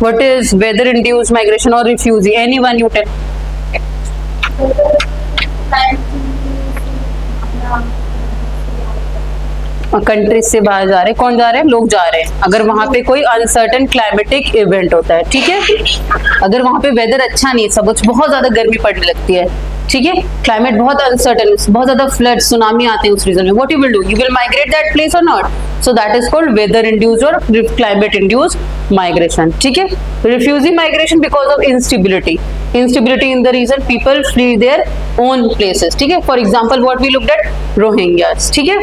What is weather induced migration or refugee? Anyone you tell. Country से बाहर जा रहे हैं, कौन जा रहे हैं? लोग जा रहे हैं। अगर वहां पे कोई अनसर्टन क्लाइमेटिक इवेंट होता है, ठीक है, अगर वहां पे वेदर अच्छा नहीं है, सब कुछ बहुत ज्यादा गर्मी पड़ने लगती है, ठीक है, क्लाइमेट बहुत अनसर्टन, बहुत ज्यादा फ्लड सुनामी आते हैं उस रीजन में, what you will do? You will migrate that place or not? So that is called weather induced or climate induced migration, ठीक है। Refugee migration because of instability in the region, people flee their own places, ठीक है। For example what we looked at Rohingyas, ठीक है।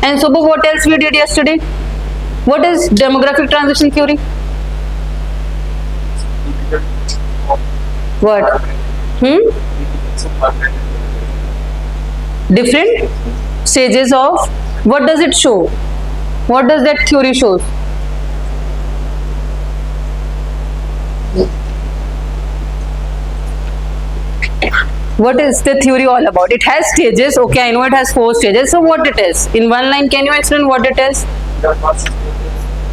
And so what else we did yesterday? What is demographic transition theory? What? Different stages of, what does it show? What does that theory show? What is the theory all about? It has stages. Okay, I know it has 4 stages. So what it is? In one line, can you explain what it is?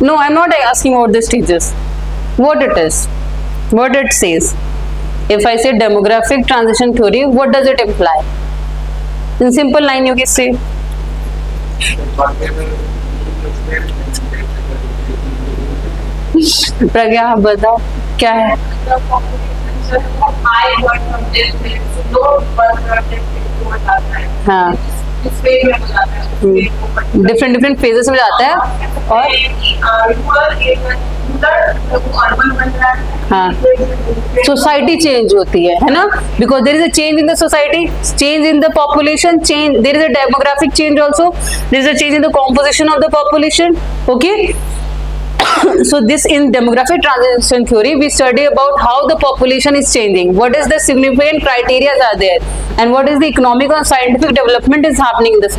No, I'm not asking about the stages. What it is? What it says? If I say demographic transition theory, what does it imply? In simple line, you can say. प्रज्ञा, आप बताओ क्या है? हाँ, different phases में जाता है और हाँ, सोसाइटी चेंज होती है ना, because there is a change in the society, change in the population, change, there is a demographic change also, there is a change in the composition of the population, okay. So this, in demographic transition theory, we study about how the population is changing, what is the significant criteria are there, and what is the economic and scientific development is happening in this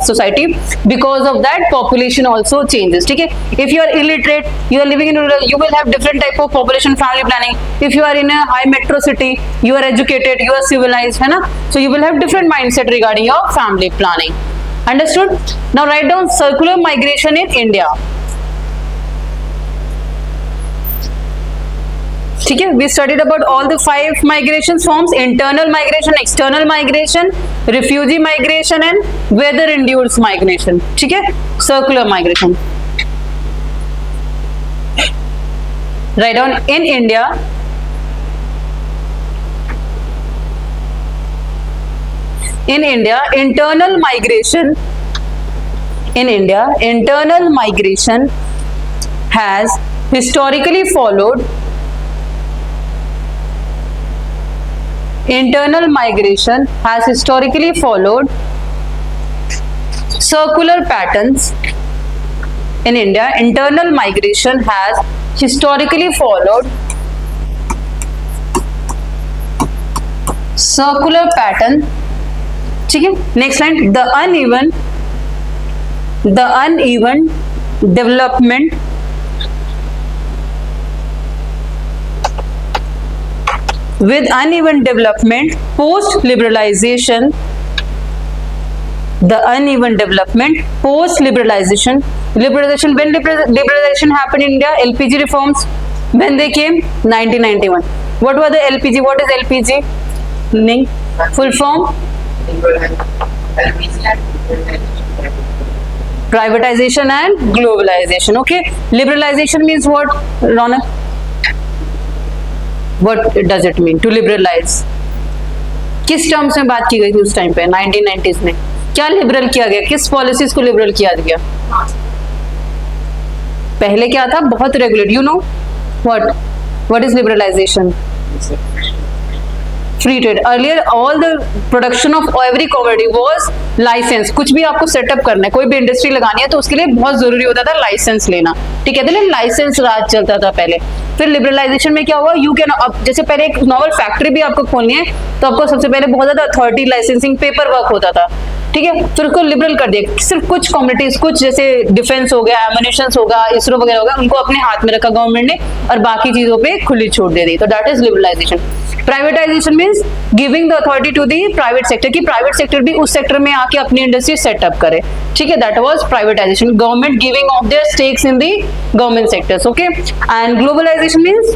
society. Because of that, population also changes, ठीक है। If you are illiterate, you are living in rural, you will have different type of population family planning. If you are in a high metro city, you are educated, you are civilized, है ना, so you will have different mindset regarding your family planning. Understood? Now write down circular migration in India. ठीक है, we studied about all the 5 migration forms: internal migration, external migration, refugee migration and weather induced migration, ठीक है, circular migration. Write down in India, internal migration has historically followed circular patterns. In India, internal migration has historically followed circular pattern, ठीक है। Next line, the uneven development with uneven development post liberalization, the uneven development post liberalization, when liberalization happened in India, LPG reforms, when they came, 1991. What was the LPG? What is LPG? Full form? Privatization and globalization, okay. Liberalization means what, Ronak? What does it mean to liberalize? किस terms में बात की गई थी उस time पे 1990s में? क्या लिबरल किया गया, किस पॉलिसीज को लिबरल किया गया? पहले क्या था? बहुत regulate, you know what is liberalization? Free trade. Earlier all the production of every commodity was license. कुछ भी आपको सेटअप करना है, कोई भी इंडस्ट्री लगानी है तो उसके लिए बहुत जरूरी होता था लाइसेंस लेना, ठीक है, तो लाइसेंस राज चलता था पहले। फिर लिबरलाइजेशन में क्या हुआ, यू कैन, अब जैसे पहले एक नॉवल फैक्ट्री भी आपको खोलनी है तो आपको सबसे पहले बहुत ज्यादा अथॉरिटी, लाइसेंसिंग, पेपर वर्क होता था। ठीक है, फिर उसको लिबरल कर दिया, सिर्फ कुछ कम्युनिटीज, कुछ जैसे डिफेंस हो गया, एमुनिशंस होगा, इसरो वगैरह होगा, उनको अपने हाथ में रखा गवर्नमेंट ने, और बाकी चीजों पे खुली छूट दे दी, तो that is liberalization. Privatization means giving the authority to the private sector, कि प्राइवेट सेक्टर भी उस सेक्टर में आके अपनी इंडस्ट्री सेटअप करे, ठीक है, that was privatization, government giving of their stakes in the government sectors, okay. And globalization means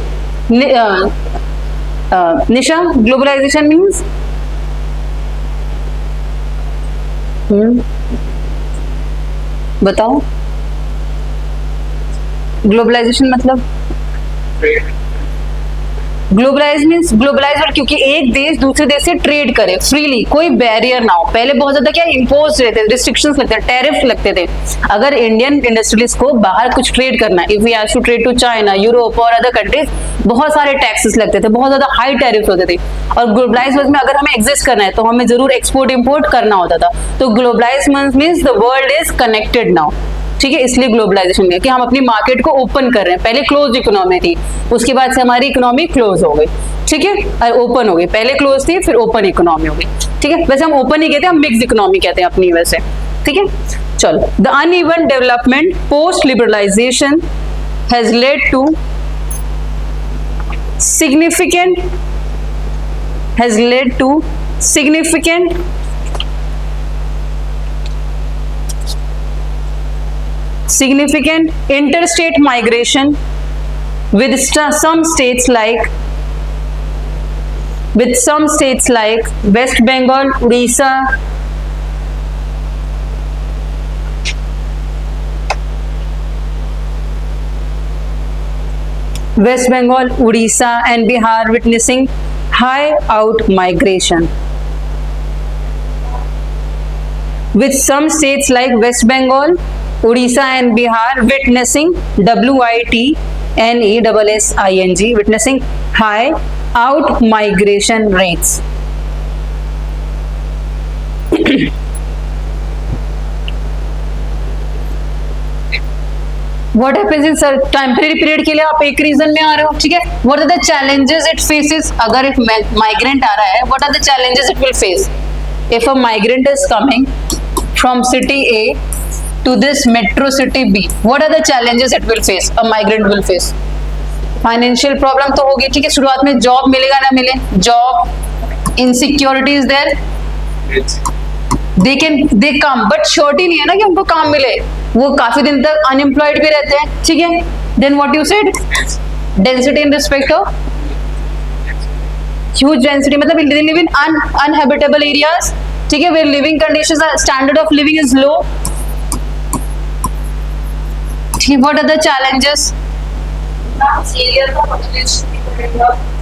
Nisha, globalization means बताओ, ग्लोबलाइजेशन मतलब? ग्लोबलाइज मीन्स ग्लोबलाइज, क्योंकि एक देश दूसरे देश से ट्रेड करे फ्रीली, कोई बैरियर ना हो। पहले बहुत ज्यादा क्या इम्पोज रहते थे, रिस्ट्रिक्शंस लगते थे, टैरिफ लगते थे। अगर इंडियन इंडस्ट्रियलिस्ट को बाहर कुछ ट्रेड करना, if we have to trade to China, Europe और अदर कंट्रीज, बहुत सारे टैक्सेस लगते थे, बहुत ज्यादा हाई टैरिफ होते थे। और ग्लोबलाइज वर्ल्ड में अगर हमें एग्जिस्ट करना है तो हमें जरूर एक्सपोर्ट इंपोर्ट करना होता था। तो globalize means the world is connected now, ठीक है, इसलिए ग्लोबलाइजेशन है कि हम अपनी मार्केट को ओपन कर रहे हैं। पहले क्लोज इकोनॉमी थी, उसके बाद से हमारी इकोनॉमी क्लोज हो गई, ठीक है, ओपन हो गई। पहले क्लोज थी, फिर ओपन इकोनॉमी हो गई, ठीक है। वैसे हम ओपन ही कहते हैं, हम मिक्स इकोनॉमी कहते हैं अपनी वैसे, ठीक है। चलो, the uneven development post liberalization has led to significant interstate migration with some states like West Bengal, Odisha, and Bihar witnessing high out migration. With some states like West Bengal, Odisha and Bihar witnessing WITNESSING, witnessing high out migration rates. What happens in temporary period के लिए आप एक reason में आ रहे हो, ठीक है। What are the challenges it faces? अगर if migrant आ रहा है, what are the challenges it will face? If a migrant is coming from city A to this metro city B, what are the challenges it will face? A migrant will face financial problem तो होगी, ठीक है। शुरुआत में job मिलेगा ना मिले, job insecurity is there, they come, but surety नहीं है ना कि उनको काम मिले, वो काफी दिन तक अनएम्प्लॉयड भी रहते हैं, ठीक है। Then what you said, density in respect of huge density, मतलब they live in uninhabitable areas, ठीक है, where living conditions are, standard of living is low, ठीक है। What are the challenges?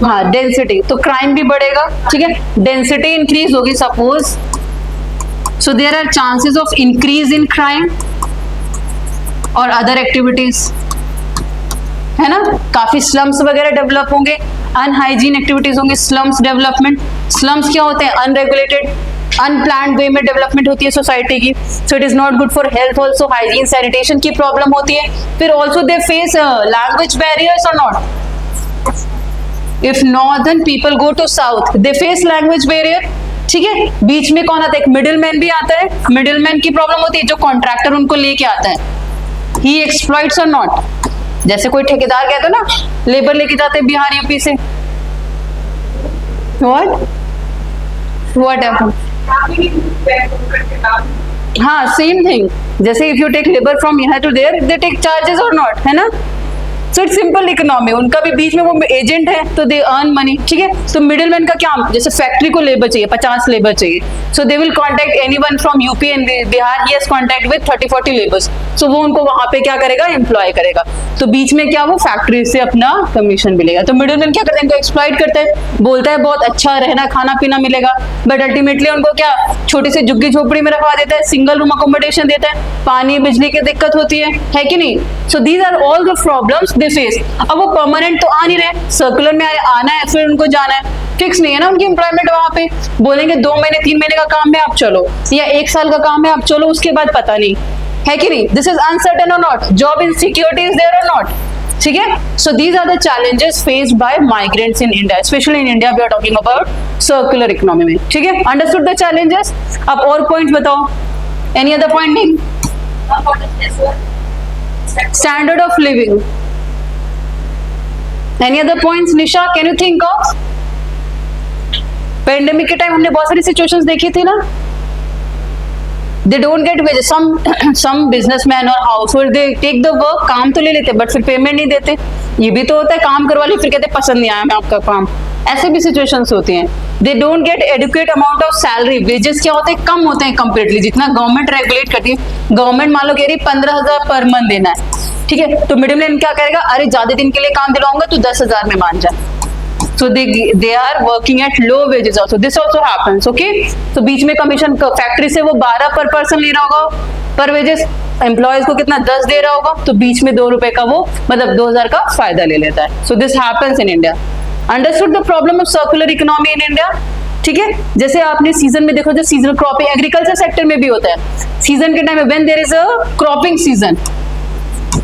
हाँ, डेंसिटी, तो क्राइम भी बढ़ेगा, ठीक है। डेंसिटी इंक्रीज होगी suppose, so there are chances of increase in crime और अदर एक्टिविटीज, है ना। काफी स्लम्स वगैरह डेवलप होंगे, अनहाइजीन एक्टिविटीज होंगे, स्लम्स डेवलपमेंट। स्लम्स क्या होते हैं? अनरेगुलेटेड, अनप्लान्ड वे में डेवलपमेंट होती है सोसाइटी की, so it is not good for health. Also hygiene sanitation की प्रॉब्लम होती है। फिर also they face language barriers or not, if northern people go to south they face language barrier, ठीक है। बीच में कौन आता है? एक मिडिल मैन भी आता है, मिडिल मैन की प्रॉब्लम होती है, जो कॉन्ट्रैक्टर उनको लेके आता है, ही एक्सप्लॉइट्स और नॉट। जैसे कोई ठेकेदार कहते ना, लेबर लेके जाते हैं बिहार यूपी से, व्हाट हैपन? हाँ, सेम थिंग, जैसे if you take labour from यहाँ to there, they take charges or not, है ना। सो इट्स सिंपल इकोनॉमी, उनका भी बीच में वो एजेंट है तो दे अर्न मनी, ठीक है। तो मिडिल मैन का क्या, जैसे फैक्ट्री को लेबर चाहिए, 50 लेबर चाहिए, so they will contact anyone from UP and Bihar, he has contact with 30-40 labours, सो वो उनको वहां पे क्या करेगा? एम्प्लॉय करेगा। तो बीच में क्या, वो फैक्ट्री से अपना कमीशन मिलेगा। तो मिडिल मैन क्या करते हैं? इनको एक्सप्लॉइट करते हैं, बोलता है बहुत अच्छा रहना खाना पीना मिलेगा, बट अल्टीमेटली उनको क्या, छोटी सी झुग्गी झोपड़ी में रखवा देता है, सिंगल रूम अकोमोडेशन देता है, पानी बिजली की दिक्कत होती है कि नहीं। So these are all the problems they face. अब वो परमानेंट तो आ नहीं रहे, सर्कुलर में आना है, फिर उनको जाना है, फिक्स नहीं है ना उनकी एम्प्लॉयमेंट। वहां पे बोलेंगे 2 महीने 3 महीने का काम है आप चलो, या 1 साल का काम है आप चलो, उसके बाद पता नहीं, है कि नहीं। This is uncertain or not, job insecurity is there or not, ठीक है। So these are the challenges faced by migrants in India, specially in India we are talking about circular economy में, ठीक है। Understood the challenges. अब और point बताओ, any other point नहीं? Standard of living, any other points Nisha, can you think of? Pandemic के time हमने बहुत सारी सिचुएशंस देखी थी ना, they don't get wages, some businessmen और household they take the work, काम तो ले लेते बट फिर पेमेंट नहीं देते। ये भी तो होता है, काम करवा ले फिर कहते पसंद नहीं आया मैं आपका काम, ऐसे भी सिचुएशंस होती हैं। they don't get adequate amount of salary, wages क्या होते हैं, कम होते हैं कंपेरेटिवली जितना गवर्नमेंट रेगुलेट करती है। गवर्नमेंट मान लो कह रही 15,000 पर मंथ देना है, ठीक है, तो मिडिल मैन क्या करेगा, अरे ज्यादा दिन के लिए काम दिलाऊंगा तो 10,000 में मान जाए। So they are working at low wages also. This also happens, okay? So बीच में कमीशन फैक्ट्री से वो 12 पर पर्सन ले रहा होगा पर वेजेस, एम्प्लॉयज को कितना 10 दे रहा होगा, तो बीच में 2 रुपए का वो मतलब 2,000 का फायदा ले लेता है। So this happens in India. Understood the problem of circular economy in India? ठीक है। जैसे आपने सीजन में देखो, जो सीजनल क्रॉपिंग एग्रीकल्चर सेक्टर में भी होता है, सीजन के टाइम में when there is a cropping season,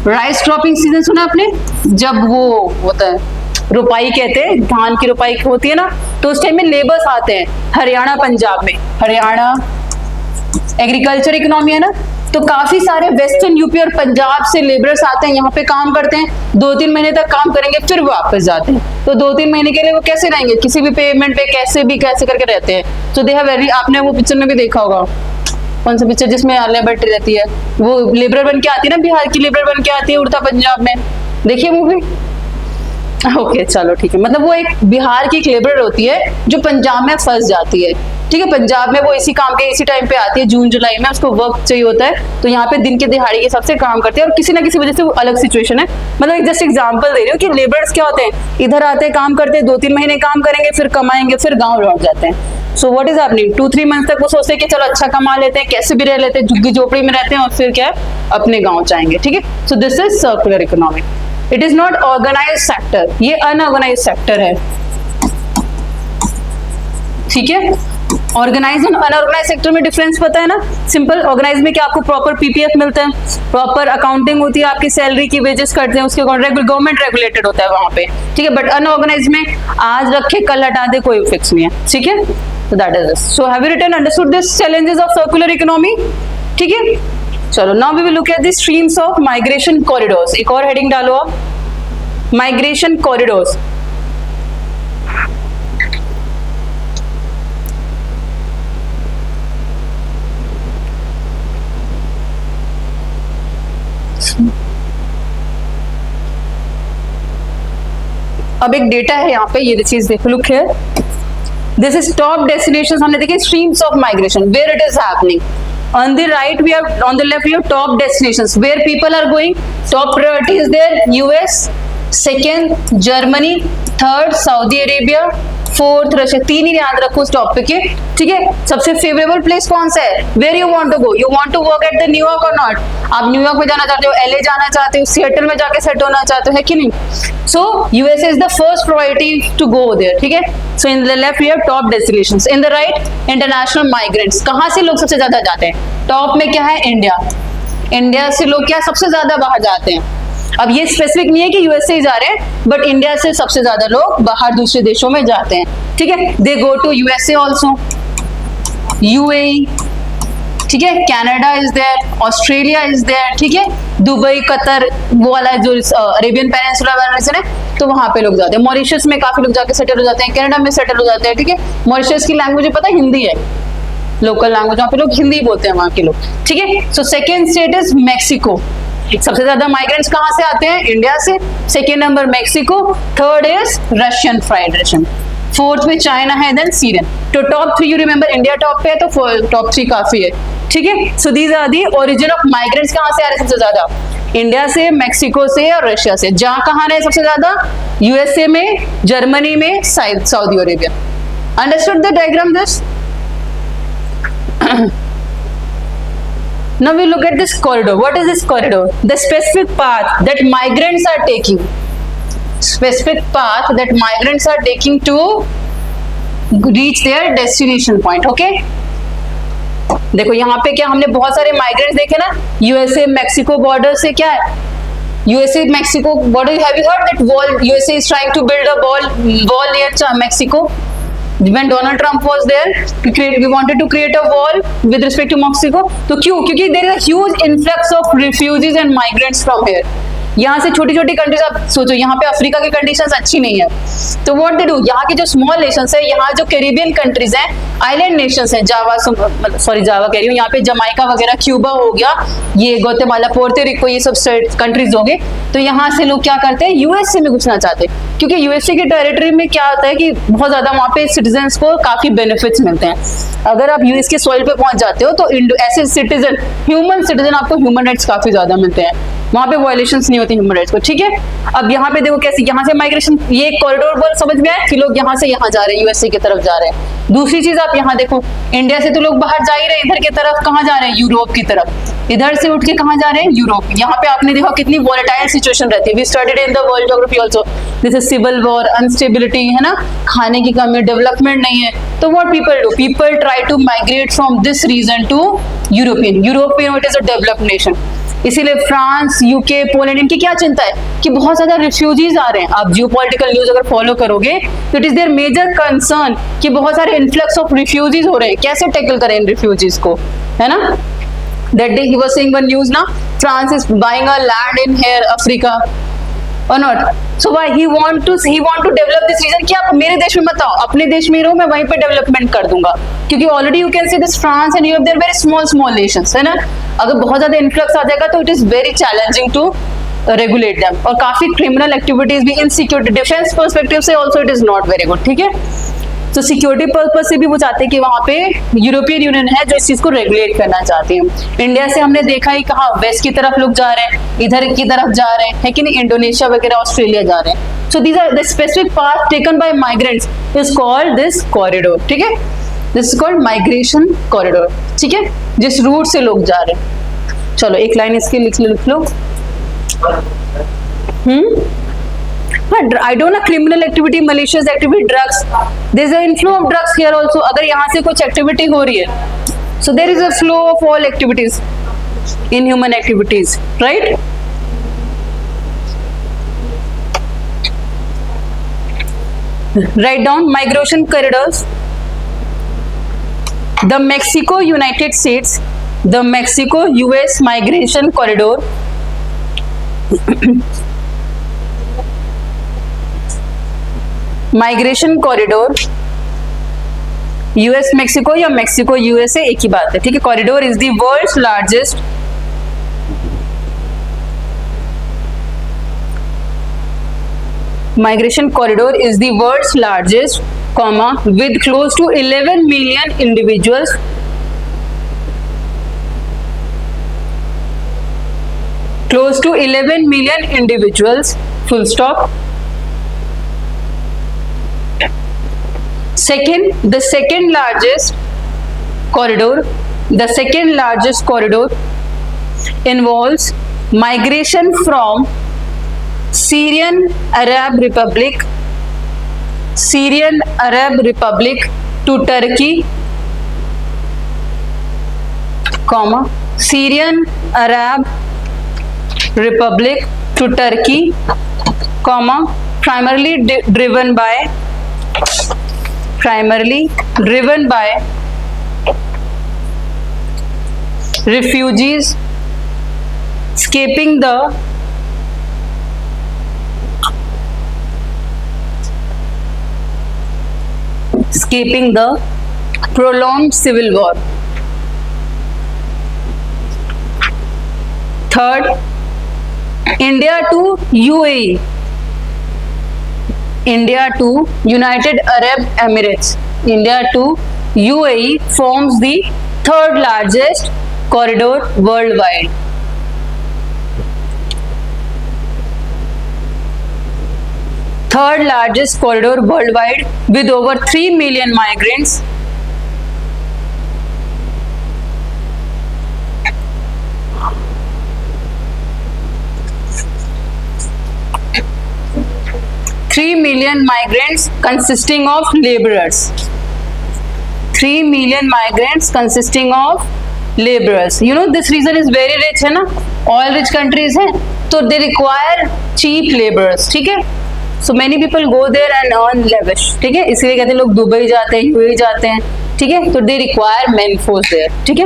rice cropping season सुना आपने, जब वो होता है रुपाई कहते हैं, धान की रुपाई होती है ना, तो उस टाइम में लेबर्स आते हैं हरियाणा पंजाब में, हरियाणा एग्रीकल्चर इकोनॉमी है ना, तो काफी सारे वेस्टर्न यूपी और पंजाब से लेबरर्स आते हैं, यहाँ पे काम करते हैं, 2-3 महीने तक काम करेंगे फिर वापस जाते हैं। तो 2-3 महीने के लिए वो कैसे रहेंगे, किसी भी पेमेंट पे कैसे करके रहते हैं। तो दे हैव वेरी, आपने वो पिक्चर में भी देखा होगा, कौन सा पिक्चर जिसमें आलिया भट्ट रहती है, वो लेबर बन के आती है ना, बिहार की लेबर बन के आती है उड़ता पंजाब में, देखिए मूवी। ओके चलो ठीक है, मतलब वो एक बिहार की एक लेबर होती है जो पंजाब में फंस जाती है, ठीक है। पंजाब में वो इसी काम के इसी टाइम पे आती है, जून जुलाई में, उसको वर्क चाहिए होता है, तो यहाँ पे दिन के दिहाड़ी के हिसाब से काम करते हैं और किसी ना किसी वजह से वो अलग सिचुएशन है। मतलब एक जस्ट एग्जांपल दे रही हूँ कि लेबर्स क्या होते हैं, इधर आते हैं काम करते हैं, 2-3 महीने काम करेंगे फिर कमाएंगे फिर गाँव लौट जाते हैं। So what is happening, 2-3 month तक वो सोचते हैं कि चलो अच्छा कमा लेते हैं, कैसे भी रह लेते हैं, झुग्गी झोपड़ी में रहते हैं और फिर क्या है अपने गाँव जाएंगे, ठीक है। So this is circular economy. It is not organise sector, ये अनऑर्गेनाइज सेक्टर है, ठीक है। ऑर्गेनाइज और अनऑर्गेनाइज सेक्टर में डिफरेंस पता है ना, सिंपल। ऑर्गेनाइज में क्या आपको प्रॉपर पीपीएफ मिलता है, प्रॉपर अकाउंटिंग होती है, आपकी सैलरी की वेजेस कटते हैं, उसके गवर्नमेंट रेगुलेटेड होता है वहां पे, ठीक है। बट अनऑर्गेनाइज में आज रखे कल हटा दे, कोई फिक्स नहीं है, ठीक है। So that is this. So have you written understood this challenges of circular economy? ठीक है, चलो now we will look at the streams of migration corridors. एक और हेडिंग डालो आप, migration corridors. अब एक डेटा है यहाँ पे, ये चीज देखो, लुक है, दिस इज टॉप डेस्टिनेशंस, हमने देखे streams of migration, where it is happening. On the right we have, on the left we have top destinations where people are going. Top priority is there US, second Germany, third Saudi Arabia, fourth Russia. 3 ही याद रखो उस topic के, ठीक है। सबसे favourable place कौन सा है, where you want to go, you want to work at the New York or not, आप न्यूयॉर्क में जाना चाहते हो, एलए जाना चाहते हो, सिएटल में जाके सेट होना चाहते हो, है कि नहीं। So USA is the first priority to go there, ठीक है। So in the left we have top destinations, in the right international migrants. कहाँ से लोग सबसे ज्यादा जाते हैं, टॉप में क्या है इंडिया, इंडिया से लोग क्या सबसे ज्यादा बाहर जाते हैं। अब ये स्पेसिफिक नहीं है कि यूएसए जा रहे हैं, बट इंडिया से सबसे ज्यादा लोग बाहर दूसरे देशों में जाते हैं, ठीक है। They go to USA also, UAE, ठीक है, Canada is there, Australia is there, ठीक है, दुबई, कतर, वो वाला जो अरेबियन पेनिनसुला वाला रीजन है, तो वहां पे लोग जाते हैं। मॉरिशस में काफी लोग जाके सेटल हो जाते हैं, कनाडा में सेटल हो जाते हैं, ठीक है। मॉरिशस की लैंग्वेज पता है हिंदी है, लोकल लैंग्वेज, वहां पे लोग हिंदी बोलते हैं वहां के लोग, ठीक है। So second state is Mexico, सबसे ज्यादा माइग्रेंट्स कहां से आते हैं, इंडिया से। Second number Mexico, third is Russian Federation, fourth में चाइना है, देन सीरियन। तो top 3 you remember, India top पे है तो टॉप 3 काफी है, ठीक है। So these are the origin of migrants, कहां से आ रहे हैं सबसे ज्यादा, इंडिया से, मैक्सिको से और रशिया से। जहां कहां रहे सबसे ज्यादा, यूएसए में, जर्मनी में, Saudi Arabia. Understood the diagram this. Now we look at this corridor. What is this corridor? The specific path that migrants are taking. Specific path that migrants are taking to reach their destination point. Okay? देखो यहाँ पे क्या हमने बहुत सारे migrants देखे ना, USA Mexico border से क्या है, USA, Mexico. What have you heard that wall? USA is trying to build a wall near Mexico. When Donald Trump was there, we wanted to create a wall with respect to Mexico. तो क्यों? क्योंकि there is a huge influx of refugees and migrants from here. यहाँ से छोटी छोटी countries, आप सोचो यहाँ पे अफ्रीका की कंडीशंस अच्छी नहीं है, तो व्हाट दे डू, यहाँ के जो स्मॉल नेशंस है, यहाँ जो कैरिबियन कंट्रीज हैं, आइलैंड नेशंस हैं, जावा कह रही हूँ, यहाँ पे जमाइका वगैरह, क्यूबा हो गया, ये ग्वाटेमाला, पोर्टो रिको, ये सब कंट्रीज हो गए, तो यहाँ से लोग क्या करते हैं, यूएसए में घुसना चाहते हैं, क्योंकि यूएसए के टेरिटरी में क्या होता है कि बहुत ज्यादा वहाँ पे सिटीजन्स को काफी बेनिफिट्स मिलते हैं। अगर आप यूएस के सॉइल पे पहुंच जाते हो तो ऐसे सिटीजन, ह्यूमन सिटीजन, आपको ह्यूमन राइट्स काफी ज्यादा मिलते हैं, वहां पे वायलेशंस नहीं होती ह्यूमन राइट्स को, ठीक है। अब यहाँ पे देखो कैसे यहाँ से माइग्रेशन, ये कॉरिडोर बोल समझ में आया कि लोग यहाँ से यहाँ जा रहे हैं, यूएसए की तरफ जा रहे हैं। दूसरी चीज आप यहाँ देखो, इंडिया से तो लोग बाहर जा ही रहे हैं, इधर की तरफ कहाँ जा रहे हैं, यूरोप की तरफ, इधर से उठ के कहाँ जा रहे हैं, यूरोप। यहाँ पे आपने देखा कितनी वॉलेटाइल सिचुएशन रहती है। We studied in the world geography also, this is civil war, instability, है ना, खाने की कमी, डेवलपमेंट नहीं है, तो what people do, people try to migrate from this region to European, it is a developed nation. इसीलिए फ्रांस, यूके, पोलैंड, इनकी क्या चिंता है कि बहुत ज्यादा रिफ्यूजीज आ रहे हैं। आप जियोपॉलिटिकल न्यूज अगर फॉलो करोगे तो it is there major concern कि बहुत सारे इन्फ्लक्स ऑफ रिफ्यूजीज हो रहे हैं, कैसे टैकल करें इन रिफ्यूजीज को, है ना। That day he was saying one news ना, France is buying a land in here Africa or not, so why he want to develop this region कि आप मेरे देश में मत आओ, अपने देश में रहो, मैं वहीं पे डेवलपमेंट कर दूंगा, क्योंकि already you can see this France and Europe, they are very small nations, है ना। अगर बहुत ज्यादा इन्फ्लक्स आ जाएगा तो it is very challenging to regulate them, और काफी क्रिमिनल एक्टिविटीज भी, इनसिक्योरिटी, डिफेंस पर्सपेक्टिव से also it is not very good, ठीक है। तो सिक्योरिटी पर्पज से भी वो चाहते हैं कि वहाँ पे यूरोपियन यूनियन है जो इस चीज को रेगुलेट करना चाहती है। इंडिया से हमने देखा ही कहाँ, वेस्ट की तरफ लोग जा रहे हैं, इधर की तरफ जा रहे हैं, है कि नहीं, इंडोनेशिया वगैरह, ऑस्ट्रेलिया जा रहे हैं। So these are the specific path taken by migrants is called this corridor, ठीक है, this is called migration corridor, ठीक है, जिस रूट से लोग जा रहे हैं। चलो एक लाइन इसकी लिख लो। I don't know, criminal activity, malicious activity, drugs. There is an inflow of drugs here also. अगर यहाँ से कुछ activity हो रही है, so there is a flow of all activities, inhuman activities, right? Write down migration corridors. The Mexico-United States, the Mexico-US migration corridor. Migration corridor, US Mexico या Mexico USA एक ही बात है, ठीक है। Corridor is the world's largest migration corridor is the world's largest, comma, with close to 11 million individuals, close to 11 million individuals, full stop. Second, the second largest corridor involves migration from Syrian Arab Republic to Turkey, comma, Syrian Arab Republic to Turkey, comma, primarily driven by refugees escaping the prolonged civil war. Third, India to UAE, India to United Arab Emirates, India to UAE forms the third largest corridor worldwide. Third largest corridor worldwide with over 3 million migrants. Consisting of laborers. 3 million migrants consisting of laborers. You know this region is very rich, है ना, oil rich countries हैं, तो they require cheap labours, ठीक है। So many people go there and earn lavish, ठीक है, इसलिए कहते हैं लोग दुबई जाते हैं, यूएई जाते हैं, ठीक है। तो they require man force there, ठीक है।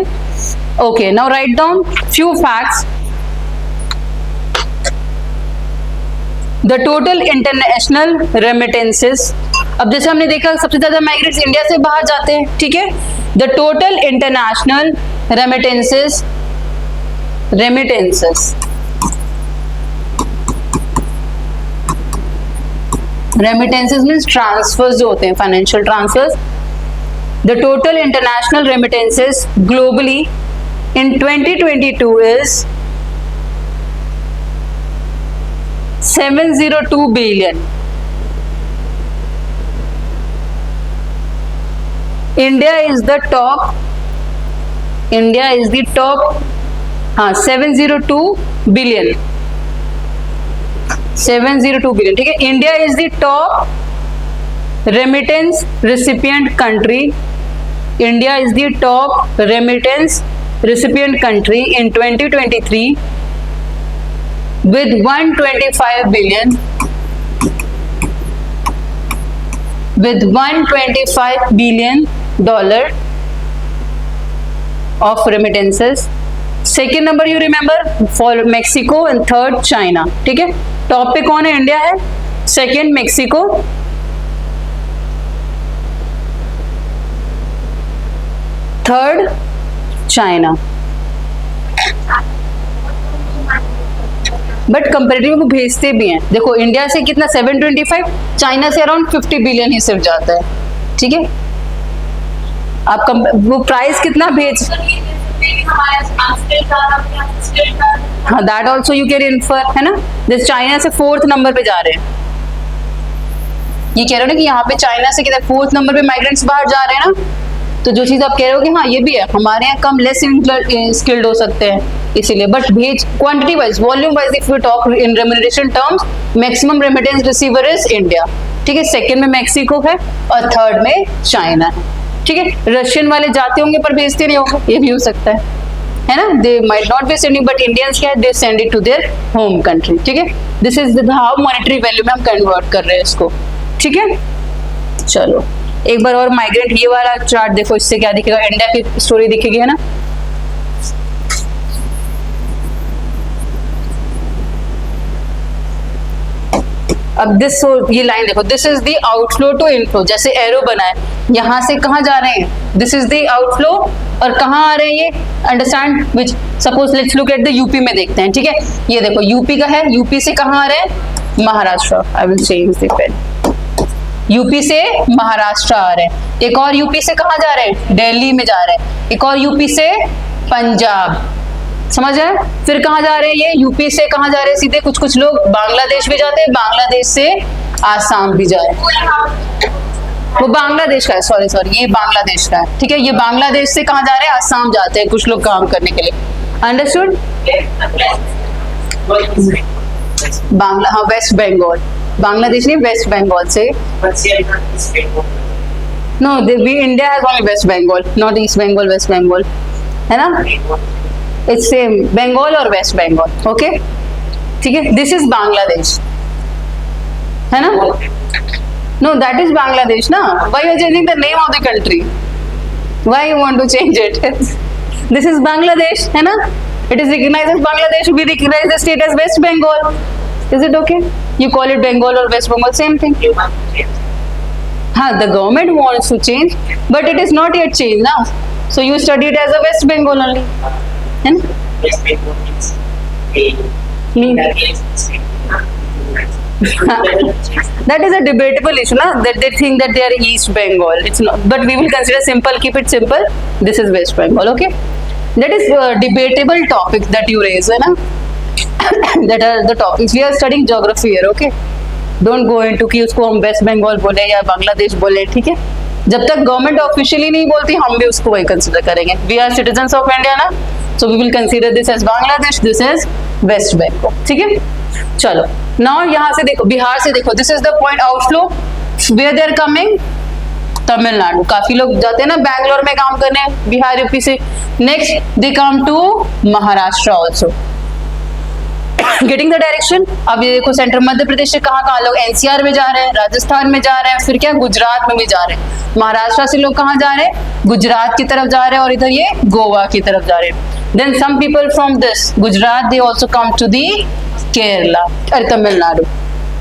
Okay, now write down few facts. The total international remittances, अब जैसे हमने देखा सबसे ज्यादा माइग्रेट्स इंडिया से बाहर जाते हैं, ठीक है। The total international remittances means transfers जो होते हैं, financial transfers. The total international remittances globally in 2022 is 702 billion. India is the top, हाँ 702 बिलियन, 702 बिलियन, ठीक है। India is the top remittance recipient country, India is the top remittance recipient country in 2023 with 125 billion, with $125 billion of remittances. Second number you remember for Mexico and third China, ठीक है। Top पे कौन है? India है, second Mexico, third China. But comparative को भेजते भी हैं, देखो इंडिया से कितना 725, चाइना से अराउंड 50 बिलियन ही सिर्फ जाता है, ठीक है। आप वो प्राइस कितना भेज, हाँ that also you can infer, है ना। जैसे चाइना से 4th नंबर पे जा रहे हैं, ये कह रहे हो ना कि यहाँ पे चाइना से कितना 4th नंबर पे माइग्रेंट्स बाहर जा रहे हैं ना, तो जो चीज आप कह रहे हो कि हाँ ये भी है, हमारे यहाँ कम लेस स्किल्ड हो सकते हैं इसीलिए, बट भेज quantity wise, volume wise if you talk in remuneration terms, maximum remittance receiver is India, ठीक है। सेकंड में मैक्सिको है और थर्ड में चाइना है, ठीक है। रशियन वाले जाते होंगे पर भेजते नहीं होंगे, ये भी हो सकता है ना। They might not be sending, but Indians क्या है, they send it to their home country, ठीक है। This is how monetary value में हम कन्वर्ट कर रहे हैं इसको, ठीक है। चलो एक बार और माइग्रेंट ये वाला चार्ट देखो, इससे क्या दिखेगा, इंडिया की स्टोरी दिखेगी, है ना। अब ये लाइन देखो, this is the outflow to inflow, जैसे एरो बना है, यहाँ से कहाँ जा रहे हैं, दिस इज द आउटफ्लो, और कहाँ आ रहे हैं ये, understand which, suppose let's look at the UP में देखते हैं, ठीक है। ये देखो यूपी का है, यूपी से कहाँ आ रहे हैं, Maharashtra, I will change the pen, UP से महाराष्ट्र आ रहे हैं। एक और यूपी से कहाँ जा रहे हैं, दिल्ली में जा रहे हैं। एक और यूपी से पंजाब, समझ आए। फिर कहाँ जा रहे हैं, ये यूपी से कहाँ जा रहे हैं सीधे, कुछ कुछ लोग बांग्लादेश भी जाते हैं, बांग्लादेश से आसाम भी जा रहे हैं, वो बांग्लादेश का है, सॉरी ये बांग्लादेश का है, ठीक है। ये बांग्लादेश से कहाँ जा रहे हैं, आसाम जाते हैं कुछ लोग काम करने के लिए, अंडरस्टूड। बांग्ला, हाँ वेस्ट बंगाल, बांग्लादेश नहीं, वेस्ट बंगाल से, no we India has only West Bengal, not East Bengal, West Bengal, है ना, इट्स सेम, बंगाल और वेस्ट बंगाल, ओके, ठीक है। दिस इज बांग्लादेश, है ना, नो दैट इज बांग्लादेश ना, why you are changing the name of the country, why you want to change it, this is Bangladesh, है ना, it is recognized as Bangladesh, we recognize the state as West Bengal, is it okay, you call it Bengal or West Bengal, same thing. The government wants to change, but it is not yet changed now, so you study it as a West Bengal only, and that is a debatable issue na, that they think that they are East Bengal, it's not, but we will consider simple, keep it simple, this is West Bengal, okay. That is a debatable topic that you raise, है ना, that are the topics, we are studying geography here, okay, don't go into कि उसको हम waste Bengal बोले या बांग्लादेश बोले, ठीक है। जब तक गवर्नमेंट ऑफिशियली नहीं बोलती हम भी उसको वही कंसिडर करेंगे, we are citizens of India ना, so we will consider this as Bangladesh, this is West Bengal, ठीक है। चलो नाउ यहाँ से देखो, बिहार से देखो, this is the point outflow, where they are coming, Tamil Nadu, काफी लोग जाते हैं ना बैंगलोर में काम करने, बिहार यूपी से। Next they come to Maharashtra also, getting the direction. अब ये देखो सेंटर मध्य प्रदेश से कहाँ लोग एनसीआर में जा रहे हैं, राजस्थान में जा रहे हैं, फिर क्या गुजरात में भी जा रहे हैं। महाराष्ट्र से लोग कहाँ जा रहे हैं, गुजरात की तरफ जा रहे हैं, और इधर ये गोवा की तरफ जा रहे हैं। Then some people from this Gujarat they also come to the Kerala और तमिलनाडु।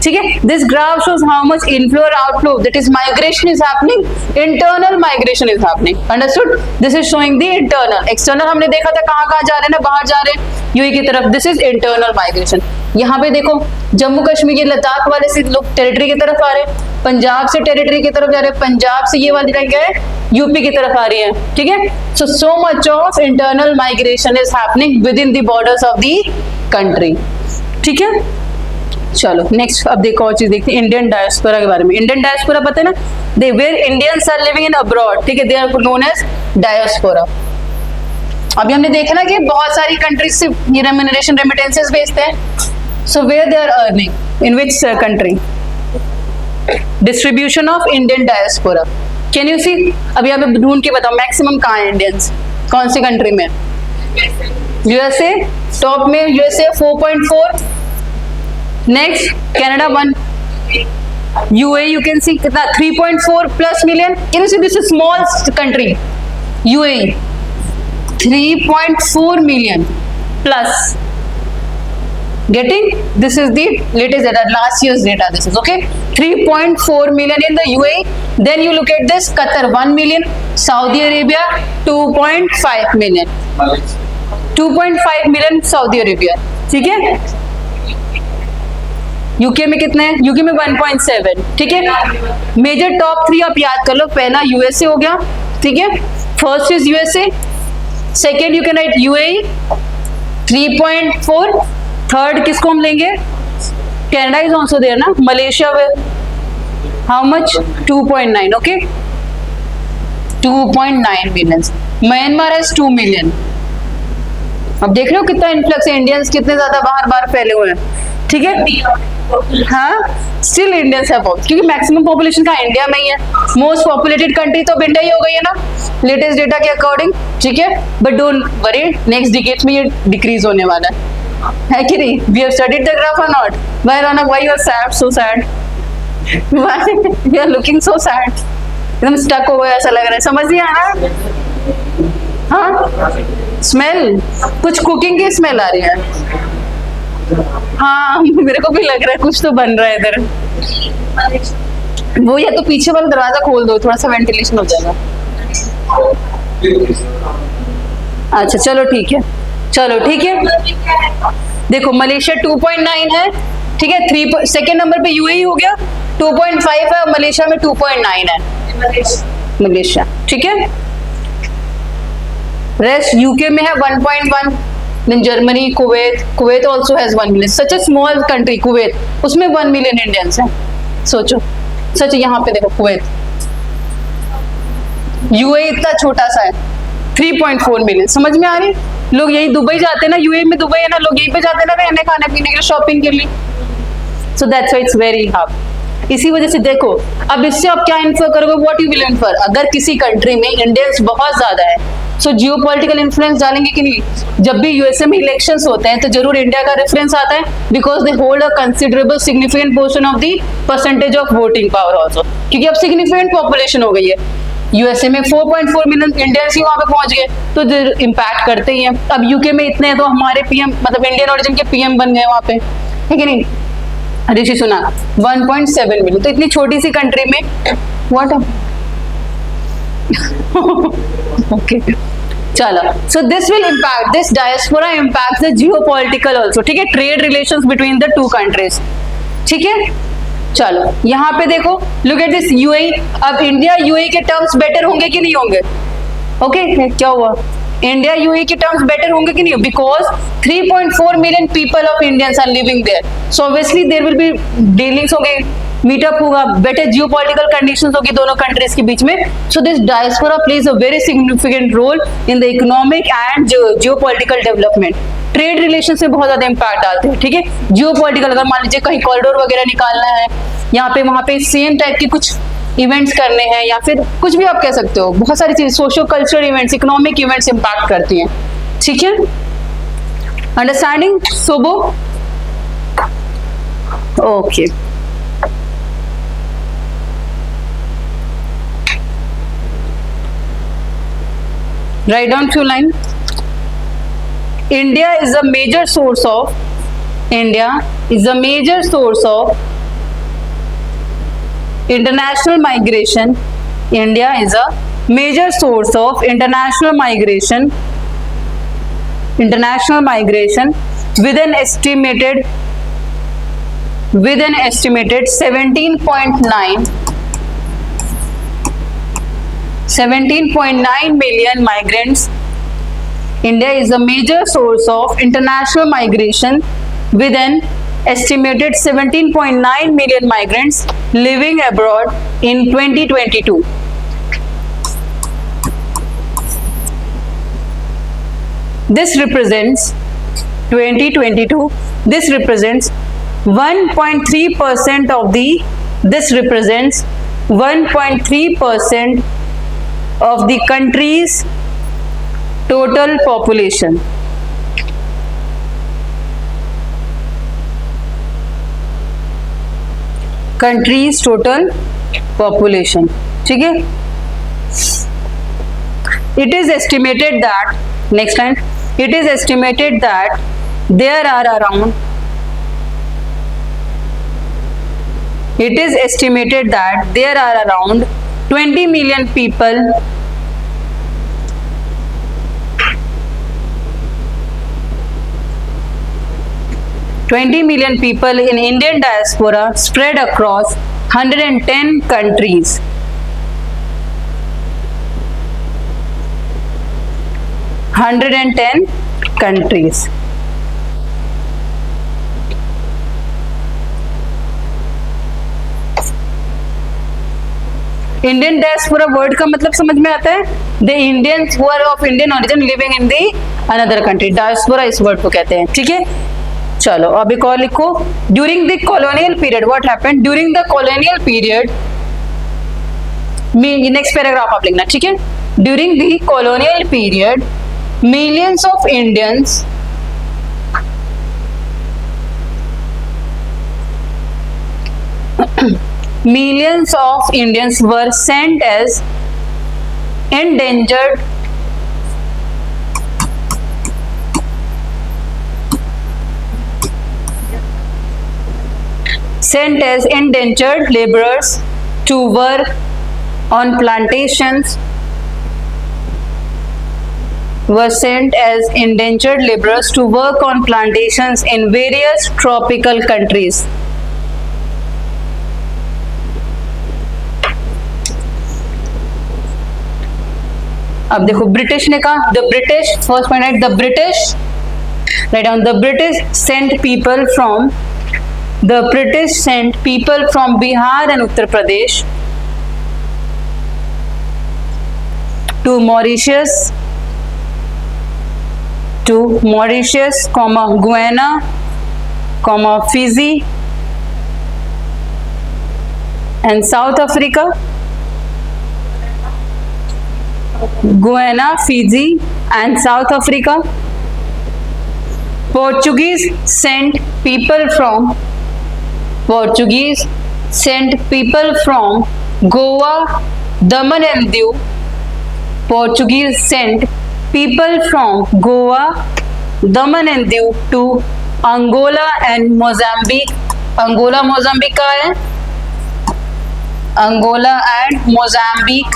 ठीक है, this graph shows how much inflow और outflow, that is migration is happening, internal migration is happening, understood. This is showing the internal. External हमने देखा था कहाँ जा रहे हैं ना, बाहर जा रहे हैं यूएई की तरफ, दिस इज इंटरनल माइग्रेशन। यहाँ पे देखो जम्मू कश्मीर के लद्दाख वाले से लोग टेरिटरी की तरफ आ रहे हैं, पंजाब से टेरिटरी की तरफ जा रहे हैं, पंजाब से ये वाली क्या है यूपी की तरफ आ रही है। ठीक है, so much of internal migration is happening with in the borders of the country. ठीक है, चलो नेक्स्ट अब देखो और चीज देखते हैं इंडियन डायस्पोरा के बारे में। इंडियन डायस्पोरा पता है ना, they where Indians are living in abroad. ठीक है, they are known as diaspora. अभी हमने देखा ना कि बहुत सारी कंट्रीज से ये रेम्यूनरेशन रेमिटेंसेस भेजते हैं। So where they are earning in which country, distribution of Indian diaspora. Can you see, अभी यहाँ पे ढूंढ के बताओ मैक्सिमम कहाँ है इंडियंस, कौन सी कंट्री में। यूएसए टॉप में, USA 4.4, next Canada 1, UAE you can सी कितना 3.4 plus million. Can you see this is small country, UAE 3.4 million plus. Getting, this is the latest data, last year's data. This is okay. 3.4 million in the UAE. Then you look at this, Qatar 1 million, Saudi Arabia 2.5 million, 2.5 million Saudi Arabia. ठीक है, UK में कितने हैं, UK में 1.7। ठीक है, major top 3 आप याद कर लो। पहला यूएसए हो गया, ठीक है, first is USA, second you can write UAE 3.4, third किसको हम लेंगे, कनाडा इज ऑल्सो देयर ना, Malaysia with how much 2.9, okay 2.9 million, Myanmar has 2 million. अब देख रहे हो कितना इन्फ्लक्स है, इंडियंस कितने ज्यादा बाहर फैले हुए हैं। ठीक है, हाँ स्टिल इंडियंस है बहुत, क्योंकि मैक्सिमम पॉपुलेशन का इंडिया में ही है। मोस्ट पॉपुलेटेड कंट्री तो इंडिया ही हो गई है ना लेटेस्ट डेटा के अकॉर्डिंग। ठीक है, but don't worry, next decades में ये डिक्रीज होने वाला है कि नहीं। We have studied the graph or not? Why Raunak, why you are sad, so sad, why you are looking so sad, एकदम स्टक हो गया ऐसा लग रहा है, समझ नहीं आ रहा। हाँ स्मेल, कुछ कुकिंग की स्मेल आ रही है। हाँ मेरे को भी लग रहा है कुछ तो बन रहा है इधर। वो या तो पीछे वाला दरवाजा खोल दो, थोड़ा सा वेंटिलेशन हो जाएगा। अच्छा चलो ठीक है, चलो ठीक है। देखो मलेशिया 2.9 है, ठीक है, 3 सेकेंड नंबर पे यूएई हो गया 2.5 है, मलेशिया में 2.9 है मलेशिया। ठीक है, रेस्ट यूके में है 1.1, then Germany, Kuwait also has 1 million. Such a small country, Kuwait, उसमें 1 million Indians हैं। सोचो, सच यहाँ पे देखो कुवैत, यूएई इतना छोटा सा है 3.4 मिलियन। समझ में आ रही, लोग यही दुबई जाते हैं ना, यूएई में दुबई है ना, लोग यहीं पे जाते हैं ना रहने खाने पीने के लिए, शॉपिंग के लिए। So that's why it's very hard. इसी वजह से देखो, अब इससे आप क्या इन्फर करोगे, व्हाट यू विल इन्फर, अगर किसी कंट्री में इंडियंस बहुत ज्यादा है सो जियोपॉलिटिकल इन्फ्लुएंस डालेंगे कि नहीं। जब भी यूएसए में इलेक्शंस होते हैं तो जरूर इंडिया का रेफरेंस आता है, because they hold a considerable significant portion of the percentage of voting power also, क्योंकि अब सिग्निफिकेंट पॉपुलेशन हो गई है। यूएसए में 4.4 मिलियन इंडियंस ही वहां पे पहुंच गए, तो इम्पैक्ट करते ही हैं। अब यूके में इतने हैं तो हमारे पीएम मतलब इंडियन ओरिजिन के पीएम बन गए वहां पे, ठीक है नहीं। ऋषि सुना 1.7 मिलियन, तो इतनी छोटी सी कंट्री में व्हाट ओके चलो। So this will impact, this diaspora impact the geopolitical also, ठीक है, trade relations between the two countries. ठीक है, चलो यहाँ पे देखो, लुक एट दिस यूएई। अब इंडिया यूएई के टर्म्स बेटर होंगे कि नहीं होंगे? ओके क्या हुआ, इंडिया यूएई के टर्म्स बेटर होंगे कि नहीं? Because 3.4 million people of Indians are living there, so obviously there will be dealings होंगे, मीटअप होगा, बेटर जियोपॉलिटिकल कंडीशंस होगी दोनों कंट्रीज के बीच में। So this diaspora plays a very significant role in the economic and geopolitical development. Trade relation से बहुत ज्यादा इंपैक्ट डालते हैं, ठीक है। जियोपॉलिटिकल, अगर मान लीजिए कहीं कॉरिडोर वगैरह निकालना है, यहाँ पे वहां पे सेम टाइप के कुछ इवेंट्स करने हैं, या फिर कुछ भी आप कह सकते हो, बहुत सारी चीजें, socio cultural events, economic events impact करती हैं, ठीक है। Understanding सोबो? Okay. Write down few lines. India is a major source of international migration. India is a major source of international migration with an estimated 17.9 million migrants. India is a major source of international migration with an estimated 17.9 million migrants living abroad in 2022. This represents 1.3% of the 1.3% of the country's total population. Country's total population. ठीक है? It is estimated that, next line, it is estimated that there are around 20 million people in Indian diaspora spread across 110 countries. Indian diaspora word का मतलब समझ में आता है, the Indians who are of Indian origin living in the another country. Diaspora इस word को कहते हैं. ठीक है, चलो अब एक और लिखो. During the colonial period what happened? During the colonial period, next paragraph आप लिखना. ठीक है, during the colonial period millions of Indians were sent as endangered laborers to work on plantations. Were sent as indentured laborers to work on plantations in various tropical countries. अब देखो British ने कहा, the British, first point right, the British, write down, the British sent people from Bihar and Uttar Pradesh to Mauritius, Guyana, Fiji and South Africa. Guyana, Fiji and South Africa. Portuguese sent people from Goa, Daman and Diu. Portuguese sent people from Goa, Daman and Diu to Angola and Mozambique. Angola, Mozambique का है? Angola and Mozambique.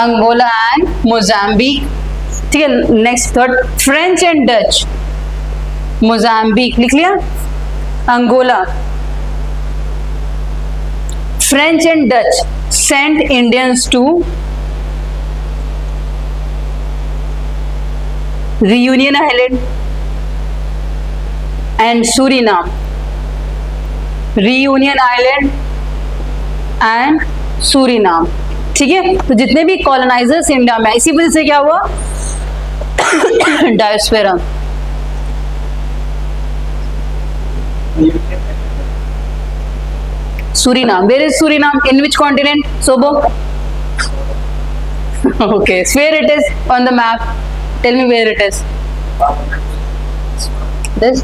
Angola and Mozambique. ठीक है, next third, French and Dutch. Mozambique लिख लिया, Angola. French and Dutch sent Indians to Reunion Island and Suriname. Reunion Island and Suriname. ठीक है, तो जितने भी कॉलोनाइजर्स इंडिया में, इसी वजह से क्या हुआ, diaspora. Suriname. Where is Suriname? In which continent? Sobo. Okay, where it is on the map? Tell me where it is. This.